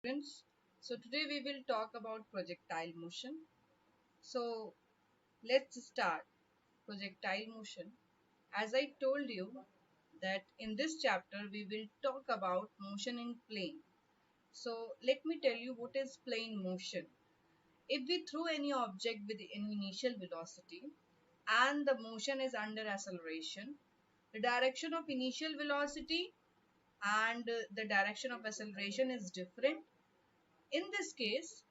Friends, so today we will talk about projectile motion. So let's start projectile motion. As I told you that in this chapter we will talk about motion in plane. So let me tell you what is plane motion. If we throw any object with any initial velocity and the motion is under acceleration, the direction of initial velocity and the direction of acceleration is different. In this case,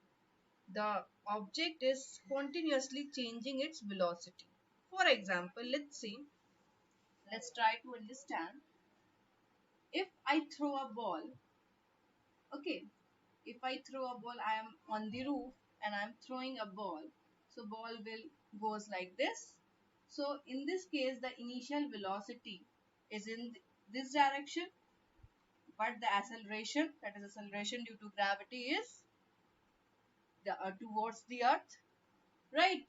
the object is continuously changing its velocity. For example, let's try to understand. If I throw a ball, okay, if I throw a ball, I am on the roof and I am throwing a ball. So ball will goes like this. So in this case, the initial velocity is in this direction, but the acceleration, that is acceleration due to gravity, is towards the earth, right?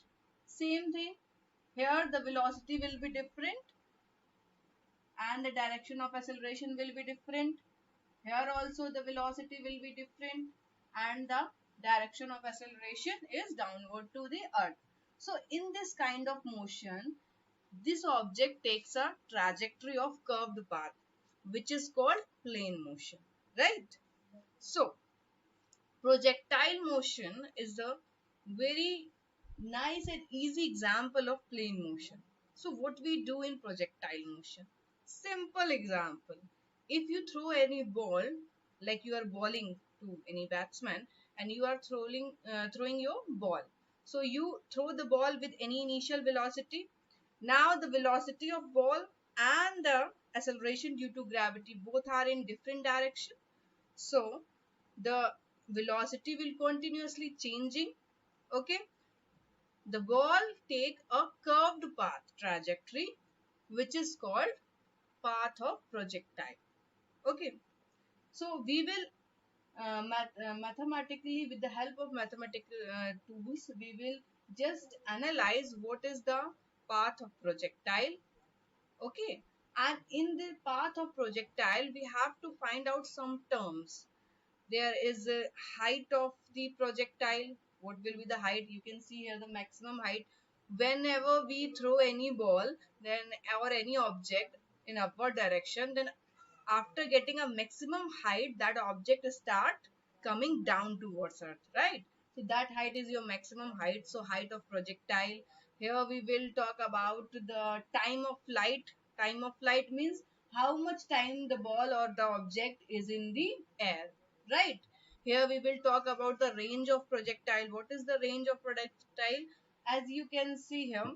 Same thing. Here the velocity will be different and the direction of acceleration will be different. Here also the velocity will be different and the direction of acceleration is downward to the earth. So in this kind of motion, this object takes a trajectory of curved path, which is called plane motion, right? So projectile motion is a very nice and easy example of plane motion. So what we do in projectile motion? Simple example. If you throw any ball, like you are bowling to any batsman and you are throwing your ball. So you throw the ball with any initial velocity. Now the velocity of ball and the acceleration due to gravity both are in different direction. So the velocity will continuously changing. Okay, the ball take a curved path trajectory, which is called path of projectile. Okay, so we will mathematically, with the help of mathematical tools, we will just analyze what is the path of projectile. Okay, and in the path of projectile we have to find out some terms. There is a height of the projectile. What will be the height? You can see here the maximum height. Whenever we throw any ball, then or any object in upward direction, then after getting a maximum height, that object start coming down towards earth, right? So that height is your maximum height. So height of projectile. Here we will talk about the time of flight. Time of flight means how much time the ball or the object is in the air, right? Here we will talk about the range of projectile. What is the range of projectile? As you can see here,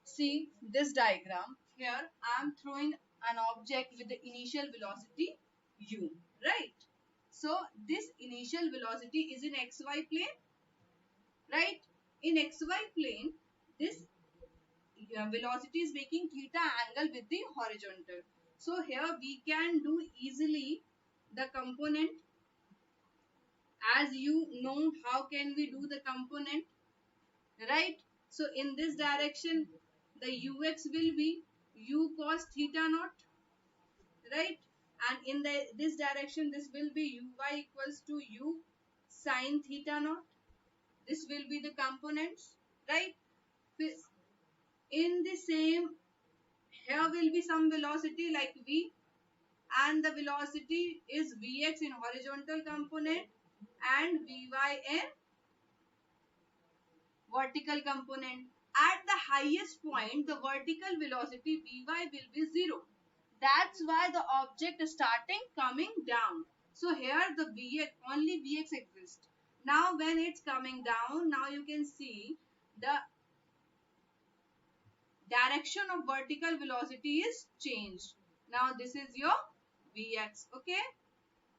see this diagram. Here I am throwing an object with the initial velocity u, right? So this initial velocity is in xy plane, right? In xy plane, this velocity is making theta angle with the horizontal. So here we can do easily the component. As you know, how can we do the component, right? So in this direction, the ux will be u cos theta naught, right? And in this direction, this will be uy equals to u sin theta naught. This will be the components, right? In the same, here will be some velocity like v, and the velocity is vx in horizontal component and vy in vertical component. At the highest point, the vertical velocity Vy will be 0. That's why the object is starting coming down. So here the Vx, only Vx exists. Now when it's coming down, now you can see the direction of vertical velocity is changed. Now this is your Vx, okay?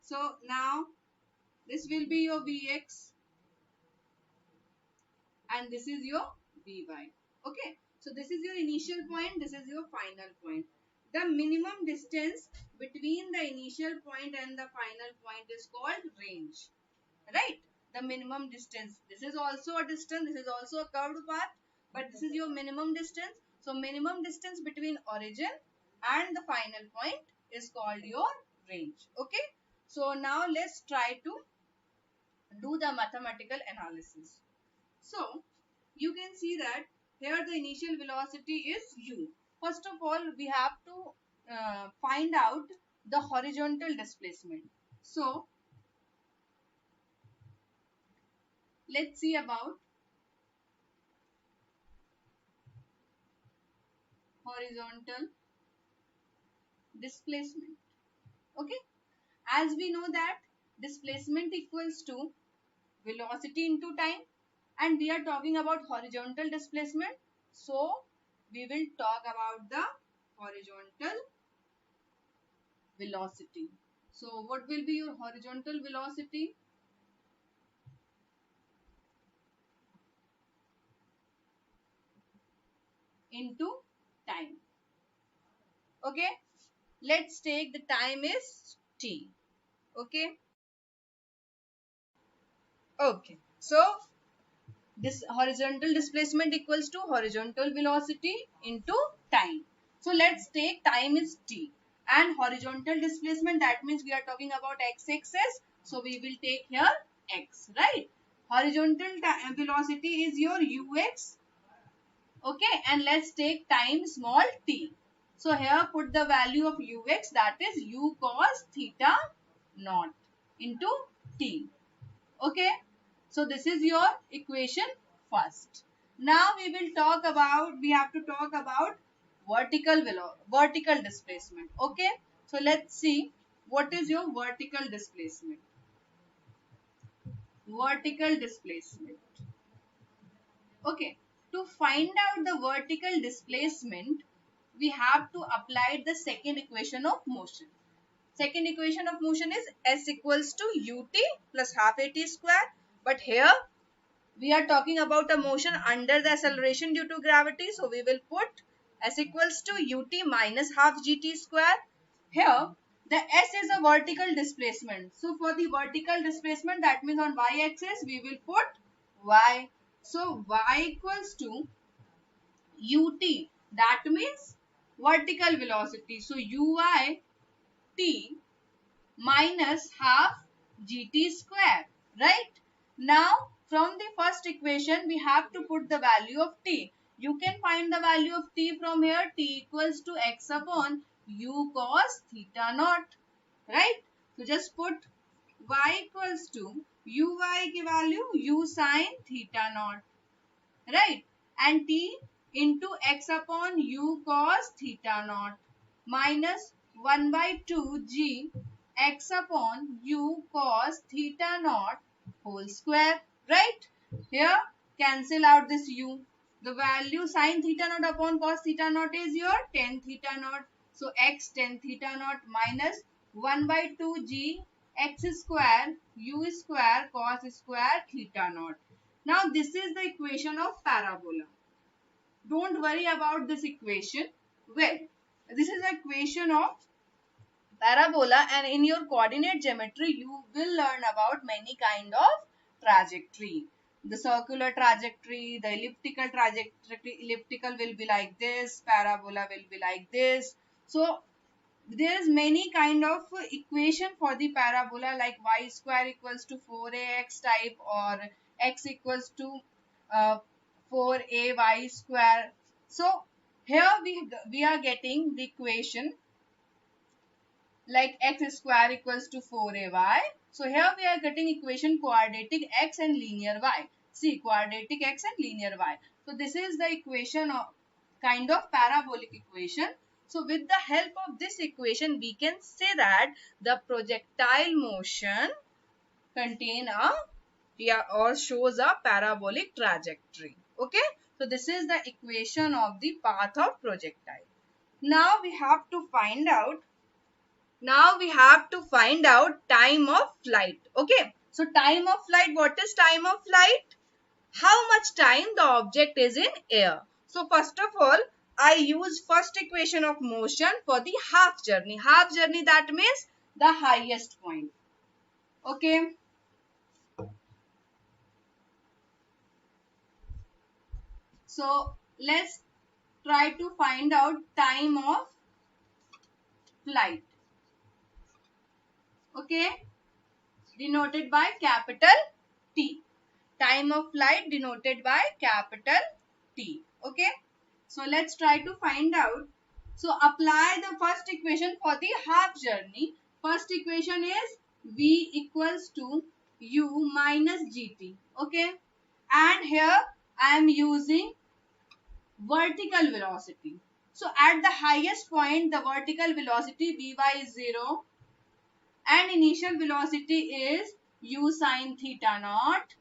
So now this will be your Vx and this is your Vy. Okay, so this is your initial point, this is your final point. The minimum distance between the initial point and the final point is called range, right? The minimum distance. This is also a distance, this is also a curved path, but this is your minimum distance. So minimum distance between origin and the final point is called your range. Okay, So now let's try to do the mathematical analysis. So you can see that here the initial velocity is u. First of all, we have to find out the horizontal displacement. So let's see about horizontal displacement. Okay, as we know that displacement equals to velocity into time, and we are talking about horizontal displacement, so we will talk about the horizontal velocity. So what will be your horizontal velocity? Into time. Okay, let's take the time is t. Okay, so this horizontal displacement equals to horizontal velocity into time. So let's take time is t and horizontal displacement, that means we are talking about x-axis, so we will take here x, right? Horizontal velocity is your ux. Okay, and let's take time small t. So here put the value of ux, that is u cos theta naught into t. Okay, so this is your equation first. Now we have to talk about vertical displacement. Okay, so let's see what is your vertical displacement. Vertical displacement. Okay, to find out the vertical displacement, we have to apply the second equation of motion. Second equation of motion is s equals to ut plus half at square. But here we are talking about a motion under the acceleration due to gravity. So we will put s equals to ut minus half gt square. Here the s is a vertical displacement. So for the vertical displacement, that means on y axis we will put y. So y equals to ut, that means vertical velocity. So uy t minus half gt square, right? Now from the first equation we have to put the value of t. You can find the value of t from here. T equals to x upon u cos theta naught, right? So just put y equals to uy की value u sin theta naught, right? And t into x upon u cos theta naught minus 1 by 2 g x upon u cos theta naught whole square, right? Here cancel out this u. The value sin theta naught upon cos theta naught is your tan theta naught. So x tan theta naught minus 1 by 2 g x square u square cos square theta naught. Now this is the equation of parabola. Don't worry about this equation. Well, this is the equation of parabola, and in your coordinate geometry you will learn about many kind of trajectory. The circular trajectory, the elliptical trajectory. Elliptical will be like this, parabola will be like this. So there is many kind of equation for the parabola, like y square equals to 4ax type, or x equals to uh, 4ay square. So here we are getting the equation like x square equals to 4ay. So here we are getting equation quadratic x and linear y. See, quadratic x and linear y. So this is the equation of kind of parabolic equation. So with the help of this equation, we can say that the projectile motion contain a, yeah, or shows a parabolic trajectory. Okay. So this is the equation of the path of projectile. Now we have to find out time of flight. Okay. So time of flight, what is time of flight? How much time the object is in air. So first of all, I use first equation of motion for the half journey. Half journey, that means the highest point. Okay. So let's try to find out time of flight. Okay, denoted by capital T. Time of flight denoted by capital T. Okay, so let's try to find out. So apply the first equation for the half journey. First equation is V equals to U minus GT. Okay, and here I am using vertical velocity. So at the highest point, the vertical velocity Vy is 0 and initial velocity is u sine theta naught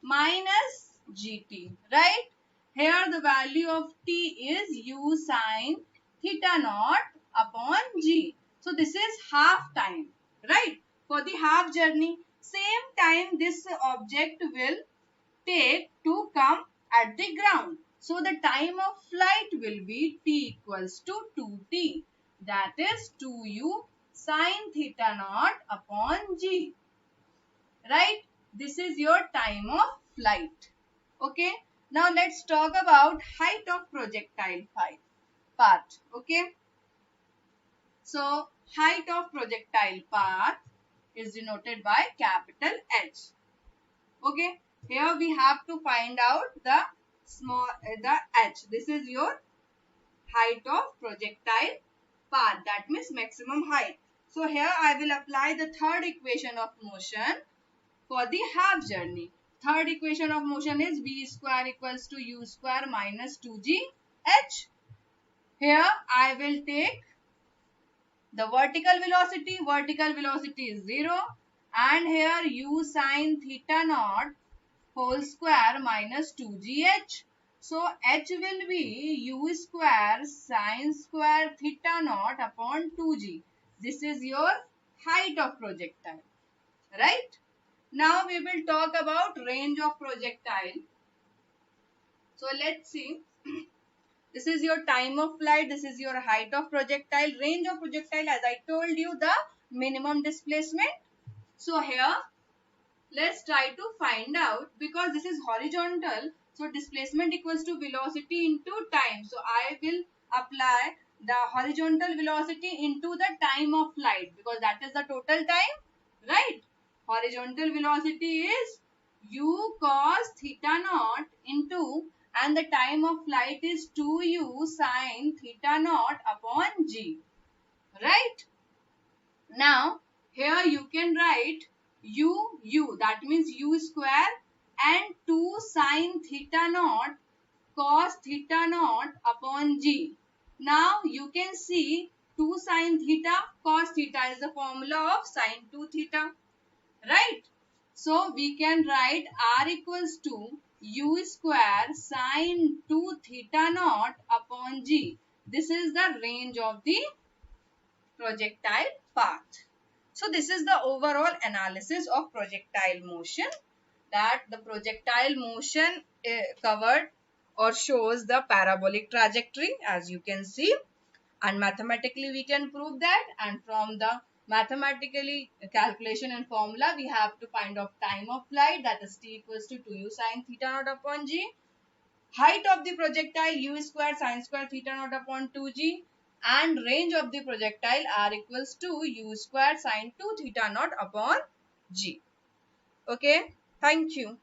minus gt, right? Here the value of t is u sine theta naught upon g. So this is half time, right? For the half journey, same time this object will take to come at the ground. So the time of flight will be t equals to 2t. That is 2u sine theta naught upon g. Right? This is your time of flight. Okay. Now let's talk about height of projectile path. Okay. So height of projectile path is denoted by capital H. Okay, here we have to find out the h. This is your height of projectile path, that means maximum height. So here I will apply the third equation of motion for the half journey. Third equation of motion is v square equals to u square minus 2g h. Here I will take the vertical velocity is 0, and here u sine theta naught whole square minus 2gh. So h will be u square sine square theta naught upon 2g. This is your height of projectile, right? Now we will talk about range of projectile. So let's see. This is your time of flight. This is your height of projectile. Range of projectile, as I told you, the minimum displacement. So here, let's try to find out, because this is horizontal. So displacement equals to velocity into time. So I will apply the horizontal velocity into the time of flight, because that is the total time, right? Horizontal velocity is u cos theta naught into, and the time of flight is 2u sine theta naught upon g, right? Now here you can write u, that means u square, and 2 sine theta naught cos theta naught upon g. Now you can see 2 sine theta cos theta is the formula of sine 2 theta, right? So we can write r equals to u square sine 2 theta naught upon g. This is the range of the projectile path. So this is the overall analysis of projectile motion, that the projectile motion covered or shows the parabolic trajectory, as you can see, and mathematically we can prove that, and from the mathematically calculation and formula we have to find out time of flight, that is t equals to 2u sine theta naught upon g. Height of the projectile u square sine square theta naught upon 2g, and range of the projectile r equals to u square sine 2 theta naught upon g. Okay, thank you.